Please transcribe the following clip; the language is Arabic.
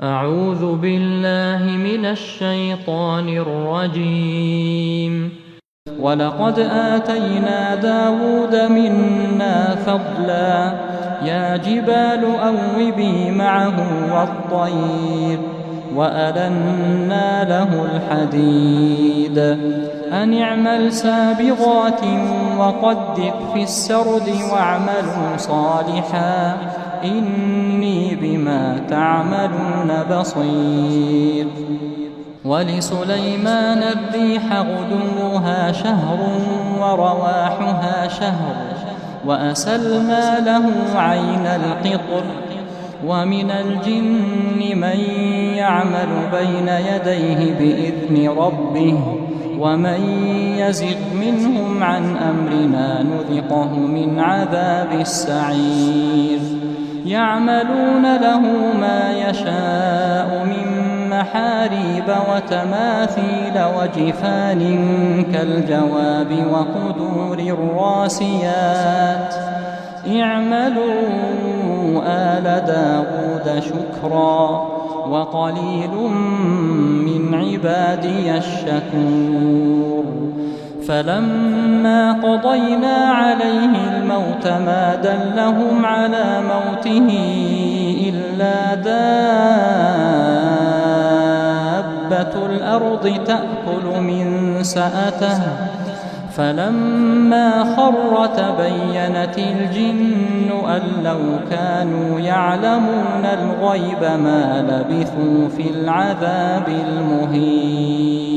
أعوذ بالله من الشيطان الرجيم. ولقد آتينا داود منا فضلا يا جبال أوبي معه والطير وألنا له الحديد أن اعمل سابغات وقدر في السرد واعملوا صالحا إني بما تعملون بصير. ولسليمان الريح غدوها شهر ورواحها شهر وأسلنا له عين القطر ومن الجن من يعمل بين يديه بإذن ربه ومن يزغ منهم عن أمرنا نذقه من عذاب السعير. يعملون له ما يشاء من محاريب وتماثيل وجفان كالجواب وقدور الراسيات اعملوا آل داود شكرا وقليل من عبادي الشكور. فلما قضينا عليه الموت ما دلهم على موته إلا دابة الأرض تأكل من سأته فلما خر تبينت الجن أن لو كانوا يعلمون الغيب ما لبثوا في العذاب المهين.